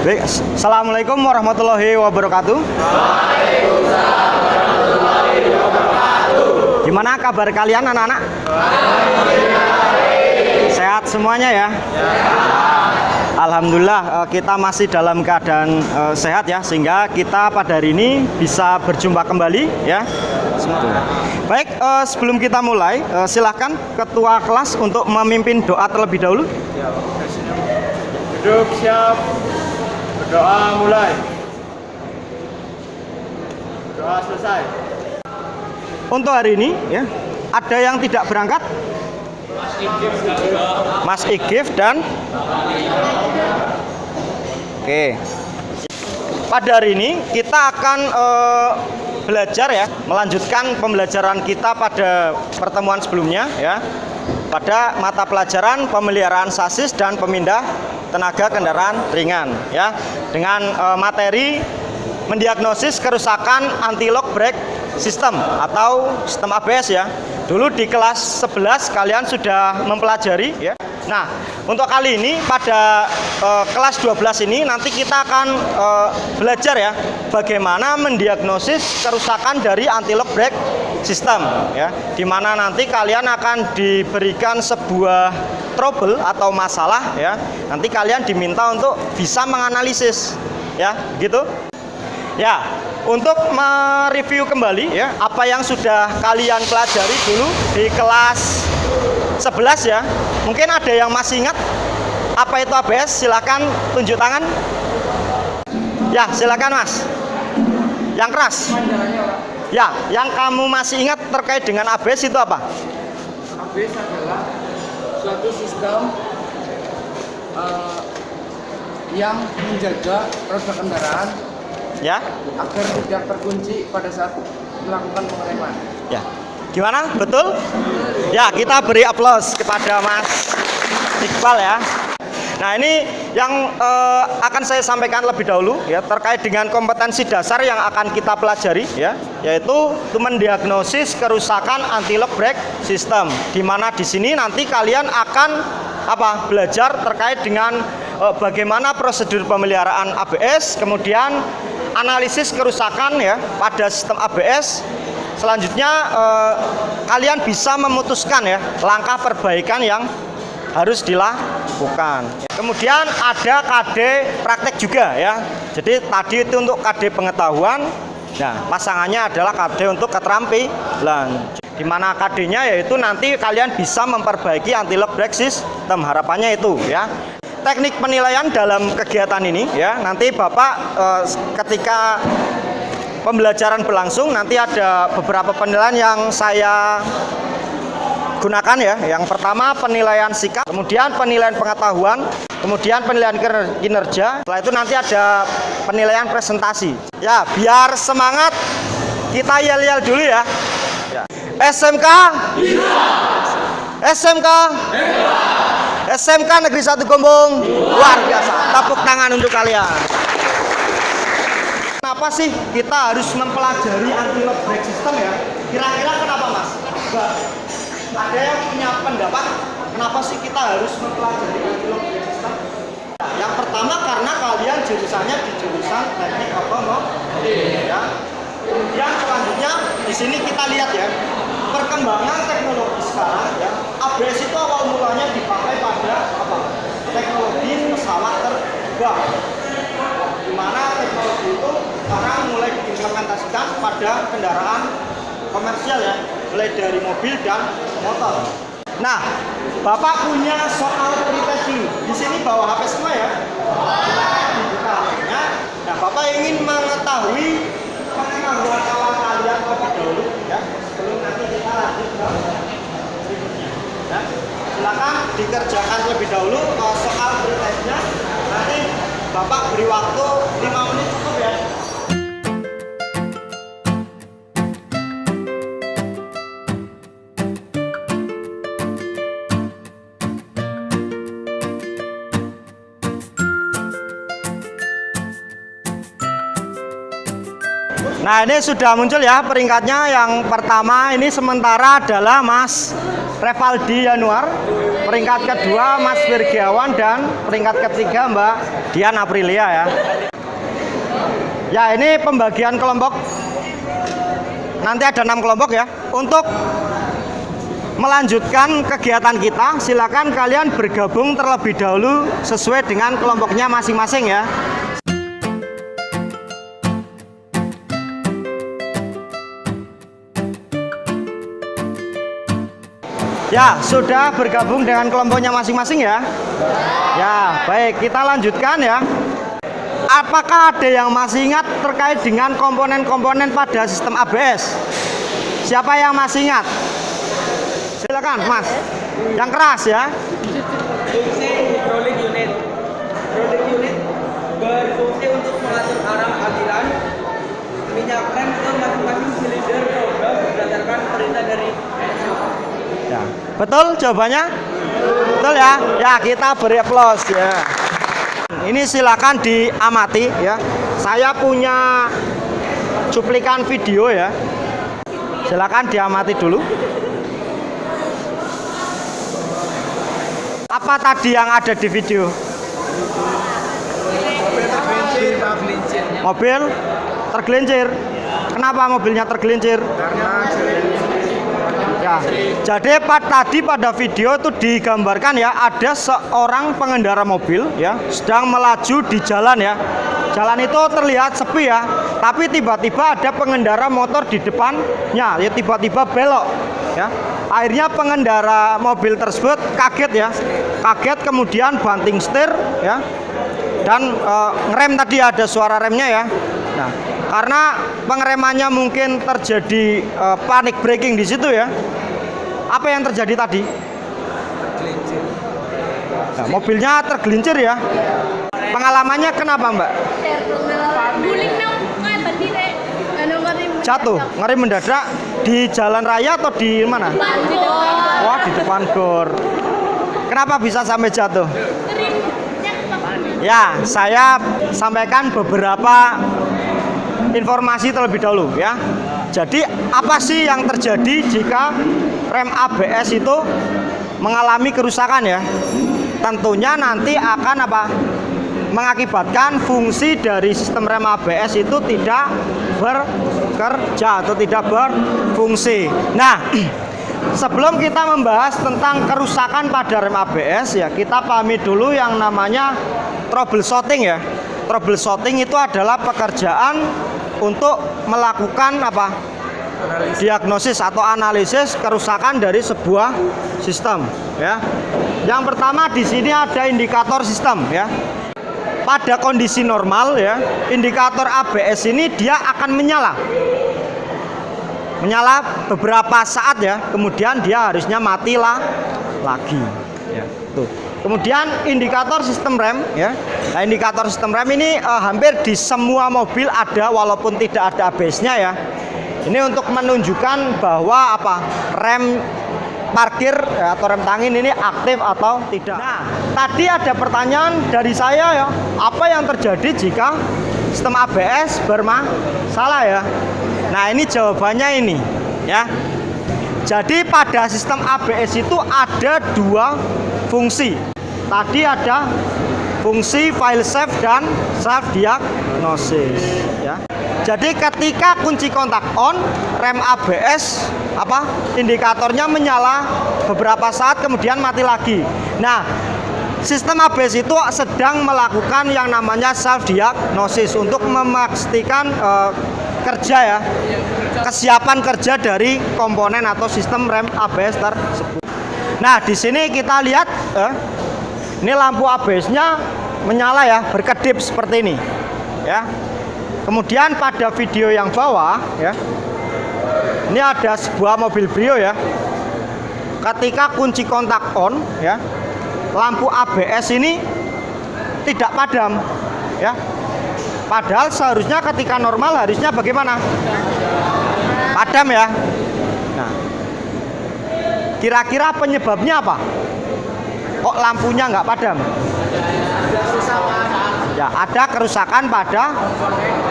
Baik, Assalamualaikum warahmatullahi wabarakatuh. Waalaikumsalam warahmatullahi wabarakatuh. Gimana kabar kalian anak-anak? Sehat semuanya ya? Alhamdulillah kita masih dalam keadaan sehat ya, sehingga kita pada hari ini bisa berjumpa kembali ya. Baik, sebelum kita mulai silahkan ketua kelas untuk memimpin doa terlebih dahulu. Duduk siap. Berdoa mulai. Doa selesai. Untuk hari ini ya, ada yang tidak berangkat? Mas Igif dan Oke. Pada hari ini kita akan belajar ya, melanjutkan pembelajaran kita pada pertemuan sebelumnya ya, pada mata pelajaran pemeliharaan sasis dan pemindah tenaga kendaraan ringan ya, dengan materi mendiagnosis kerusakan anti-lock brake system atau sistem ABS ya. Dulu di kelas 11 kalian sudah mempelajari ya. Nah, untuk kali ini pada kelas 12 ini nanti kita akan belajar ya, bagaimana mendiagnosis kerusakan dari anti-lock brake system ya, dimana nanti kalian akan diberikan sebuah trouble atau masalah ya. Nanti kalian diminta untuk bisa menganalisis ya, gitu. Ya, untuk mereview kembali ya apa yang sudah kalian pelajari dulu di kelas 11 ya. Mungkin ada yang masih ingat apa itu ABS? Silakan tunjuk tangan. Ya, silakan Mas. Yang keras. Ya, yang kamu masih ingat terkait dengan ABS itu apa? ABS adalah suatu sistem yang menjaga roda kendaraan Ya. agar tidak terkunci pada saat melakukan pengereman. Ya. Gimana? Betul? Ya, kita beri aplaus kepada Mas Iqbal ya. Nah, ini yang akan saya sampaikan lebih dahulu ya, terkait dengan kompetensi dasar yang akan kita pelajari ya, yaitu mendiagnosis kerusakan anti-lock brake system, di mana di sini nanti kalian akan belajar terkait dengan bagaimana prosedur pemeliharaan ABS, kemudian analisis kerusakan ya pada sistem ABS. Selanjutnya kalian bisa memutuskan ya langkah perbaikan yang harus dilakukan. Kemudian ada KD praktek juga ya. Jadi tadi itu untuk KD pengetahuan. Nah, pasangannya adalah KD untuk keterampilan. Di mana KD-nya yaitu nanti kalian bisa memperbaiki anti-lock brake system. Harapannya itu ya. Teknik penilaian dalam kegiatan ini ya, nanti Bapak ketika pembelajaran berlangsung nanti ada beberapa penilaian yang saya gunakan ya. Yang pertama penilaian sikap, kemudian penilaian pengetahuan, kemudian penilaian kinerja. Setelah itu nanti ada penilaian presentasi. Ya, biar semangat kita yel-yel dulu ya. SMK SMK SMK Negeri 1 Gombong, luar biasa. Tepuk tangan untuk kalian. Kenapa sih kita harus mempelajari anti-lock brake system ya? Kira-kira kenapa Mas? Ada yang punya pendapat kenapa sih kita harus mempelajari anti-lock brake system? Yang pertama karena kalian jurusannya di jurusan teknik otomotif ya. Kemudian selanjutnya di sini kita lihat ya, perkembangan teknologi sekarang ya. ABS itu awal mulanya dipakai pada teknologi pesawat terbang, di mana teknologi itu sekarang mulai diimplementasikan pada kendaraan komersial ya, mulai dari mobil dan motor. Nah, Bapak punya soal pretest dulu. Di sini bawa HP semua ya. Dibuka HP-nya. Nah, Bapak ingin mengetahui pengetahuan awal kalian terlebih dahulu ya, sebelum nanti kita lanjut ke berikutnya. Ya, silakan dikerjakan terlebih dahulu soal pretestnya. Nanti Bapak beri waktu 5 menit cukup ya. Nah, ini sudah muncul ya peringkatnya. Yang pertama ini sementara adalah Mas Revaldi Yanuar, peringkat kedua Mas Wirgiawan, dan peringkat ketiga Mbak Dian Aprilia ya. Ya, ini pembagian kelompok. Nanti ada 6 kelompok ya. Untuk melanjutkan kegiatan kita, silakan kalian bergabung terlebih dahulu sesuai dengan kelompoknya masing-masing ya. Ya, sudah bergabung dengan kelompoknya masing-masing ya. Ya, baik, kita lanjutkan ya. Apakah ada yang masih ingat terkait dengan komponen-komponen pada sistem ABS? Siapa yang masih ingat? Silakan, Mas. Yang keras ya. Fungsi hydraulic unit. Hydraulic unit berfungsi untuk mengatur arah aliran minyak rem ke masing-masing silinder roda berdasarkan perintah dari Ya, betul jawabannya? Betul ya? Ya, kita beri aplaus ya. Ini silakan diamati ya. Saya punya cuplikan video ya. Silakan diamati dulu. Apa tadi yang ada di video? Mobil tergelincir. Kenapa mobilnya tergelincir? Ya, jadi tadi pada video itu digambarkan ya, ada seorang pengendara mobil ya sedang melaju di jalan ya. Jalan itu terlihat sepi ya, tapi tiba-tiba ada pengendara motor di depannya ya, tiba-tiba belok ya. Akhirnya pengendara mobil tersebut kaget ya, kaget kemudian banting setir ya, dan ngerem. Tadi ada suara remnya ya. Nah, karena pengeremannya mungkin terjadi panic braking di situ ya. Apa yang terjadi tadi? Nah, mobilnya tergelincir ya. Pengalamannya kenapa, Mbak? Jatuh, ngerem mendadak di jalan raya atau di mana? Wah, di depan gor. Kenapa bisa sampai jatuh? Ya, saya sampaikan beberapa informasi terlebih dahulu ya. Jadi apa sih yang terjadi jika rem ABS itu mengalami kerusakan ya? Tentunya nanti akan apa? Mengakibatkan fungsi dari sistem rem ABS itu tidak bekerja atau tidak berfungsi. Nah, sebelum kita membahas tentang kerusakan pada rem ABS ya, kita pahami dulu yang namanya troubleshooting ya. Troubleshooting itu adalah pekerjaan untuk melakukan apa? Diagnosis atau analisis kerusakan dari sebuah sistem ya. Yang pertama di sini ada indikator sistem ya. Pada kondisi normal ya, indikator ABS ini dia akan menyala beberapa saat ya, kemudian dia harusnya mati lagi ya. Tuh. Kemudian indikator sistem rem ya. Nah, indikator sistem rem ini hampir di semua mobil ada walaupun tidak ada ABS-nya ya. Ini untuk menunjukkan bahwa apa? Rem parkir ya, atau rem tangin ini aktif atau tidak. Nah, tadi ada pertanyaan dari saya ya, apa yang terjadi jika sistem ABS bermasalah ya? Nah, ini jawabannya ini ya. Jadi pada sistem ABS itu ada 2 fungsi. Tadi ada fungsi file save dan self diagnosis ya. Jadi ketika kunci kontak on, rem ABS apa? Indikatornya menyala beberapa saat kemudian mati lagi. Nah, sistem ABS itu sedang melakukan yang namanya self diagnosis untuk memastikan kerja ya, kesiapan kerja dari komponen atau sistem rem ABS tersebut. Nah, di sini kita lihat ini lampu ABS-nya menyala ya, berkedip seperti ini ya. Kemudian pada video yang bawah ya, ini ada sebuah mobil Brio ya. Ketika kunci kontak on ya, lampu ABS ini tidak padam ya. Padahal seharusnya ketika normal harusnya bagaimana? Padam ya. Nah, kira-kira penyebabnya apa? Kok lampunya nggak padam? Ya, ada kerusakan pada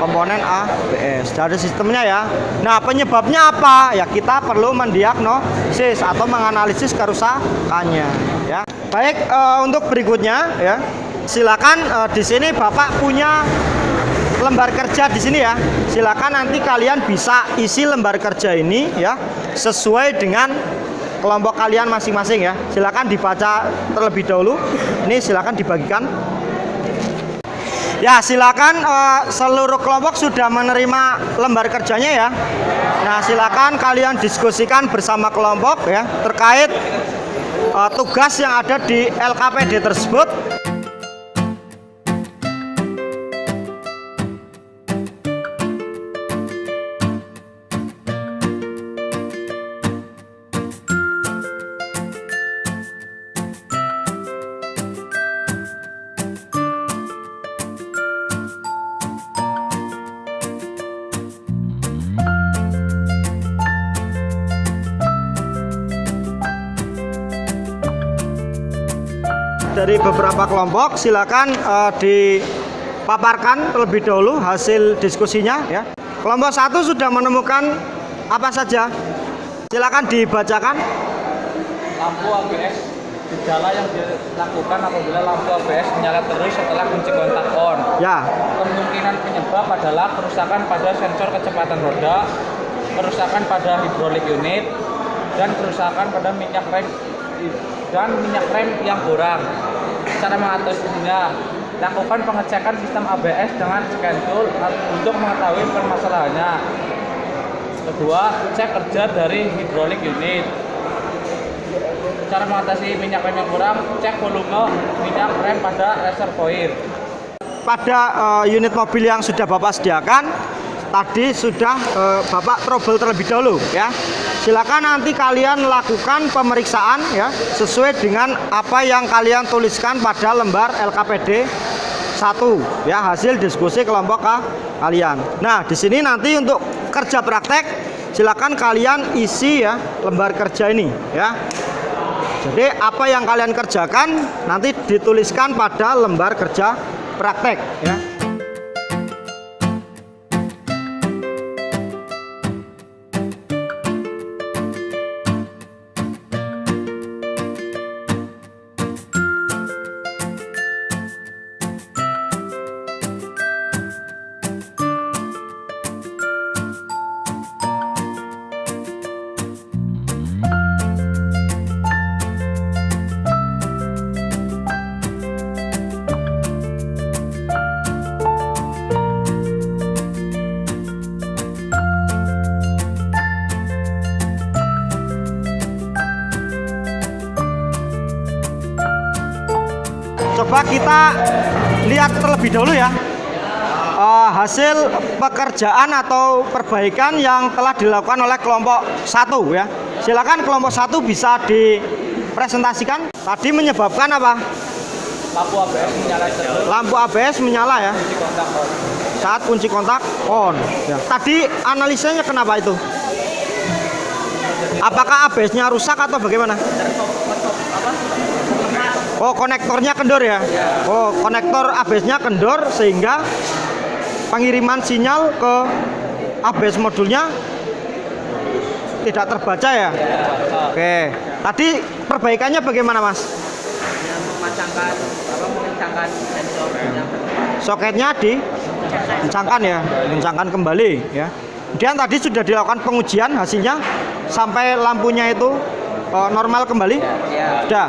komponen ABS dari sistemnya ya. Nah, penyebabnya apa? Ya, kita perlu mendiagnosis atau menganalisis kerusakannya ya. Baik, untuk berikutnya ya. Silakan di sini Bapak punya lembar kerja di sini ya. Silakan nanti kalian bisa isi lembar kerja ini ya sesuai dengan kelompok kalian masing-masing ya. Silakan dibaca terlebih dahulu. Ini silakan dibagikan. Ya, silakan seluruh kelompok sudah menerima lembar kerjanya ya. Nah, silakan kalian diskusikan bersama kelompok ya terkait tugas yang ada di LKPD tersebut. Dari beberapa kelompok silakan dipaparkan terlebih dahulu hasil diskusinya ya. Kelompok 1 sudah menemukan apa saja? Silakan dibacakan. Lampu ABS, gejala yang dilakukan apabila lampu ABS menyala terus setelah kunci kontak on. Ya. Kemungkinan penyebab adalah kerusakan pada sensor kecepatan roda, kerusakan pada hidrolik unit, dan kerusakan pada minyak rem yang kurang. Cara mengatasinya, lakukan pengecekan sistem ABS dengan scan tool untuk mengetahui permasalahannya. Kedua, cek kerja dari hidrolik unit. Cara mengatasi minyak rem yang kurang, cek volume minyak rem pada reservoir. Pada unit mobil yang sudah Bapak sediakan, tadi sudah Bapak trouble terlebih dahulu ya. Silakan nanti kalian lakukan pemeriksaan ya sesuai dengan apa yang kalian tuliskan pada lembar LKPD 1 ya, hasil diskusi kelompok kalian. Nah, di sini nanti untuk kerja praktek silakan kalian isi ya lembar kerja ini ya. Jadi apa yang kalian kerjakan nanti dituliskan pada lembar kerja praktek ya. Coba kita lihat terlebih dahulu ya hasil pekerjaan atau perbaikan yang telah dilakukan oleh kelompok 1 ya. Silakan kelompok 1 bisa dipresentasikan. Tadi menyebabkan apa? Lampu ABS menyala terus. Lampu ABS menyala ya Kunci kontak on. saat kunci kontak on ya. Tadi analisanya kenapa itu? Apakah ABS-nya rusak atau bagaimana? Oh, konektornya kendor ya? Oh, konektor ABS-nya kendor sehingga pengiriman sinyal ke ABS modulnya tidak terbaca ya? Oke. Tadi perbaikannya bagaimana, Mas? Mengencangkan sensor. Soketnya dikencangkan ya, dikencangkan kembali ya. Kemudian tadi sudah dilakukan pengujian, hasilnya sampai lampunya itu normal kembali? Ya. Sudah?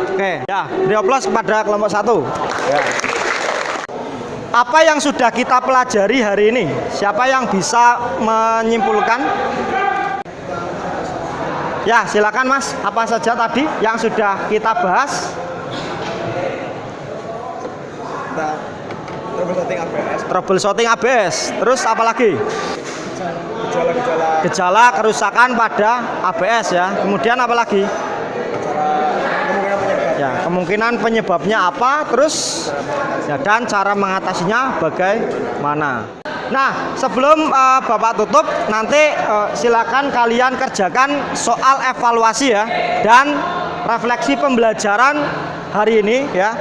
Oke, ya, beri aplaus kepada kelompok 1 ya. Apa yang sudah kita pelajari hari ini? Siapa yang bisa menyimpulkan? Ya, silakan Mas. Apa saja tadi yang sudah kita bahas? Troubleshooting ABS. Terus apa lagi? Gejala kerusakan pada ABS ya. Kemudian apa lagi? Ya, kemungkinan penyebabnya apa, terus ya, dan cara mengatasinya bagaimana. Nah, sebelum Bapak tutup, nanti silakan kalian kerjakan soal evaluasi ya dan refleksi pembelajaran hari ini ya.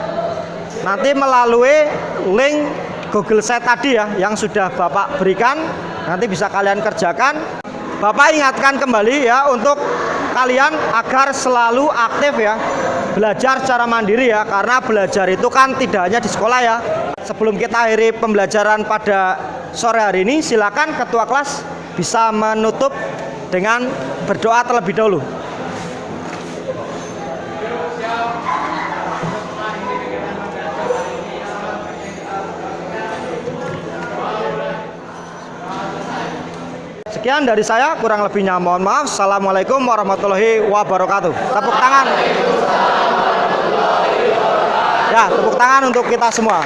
Nanti melalui link Google Sheet tadi ya yang sudah Bapak berikan, nanti bisa kalian kerjakan. Bapak ingatkan kembali ya untuk kalian agar selalu aktif ya, belajar secara mandiri ya, karena belajar itu kan tidak hanya di sekolah ya. Sebelum kita akhiri pembelajaran pada sore hari ini, silakan ketua kelas bisa menutup dengan berdoa terlebih dahulu. Sekian dari saya, kurang lebihnya mohon maaf. Assalamualaikum warahmatullahi wabarakatuh. Tepuk tangan. Ya, tepuk tangan untuk kita semua.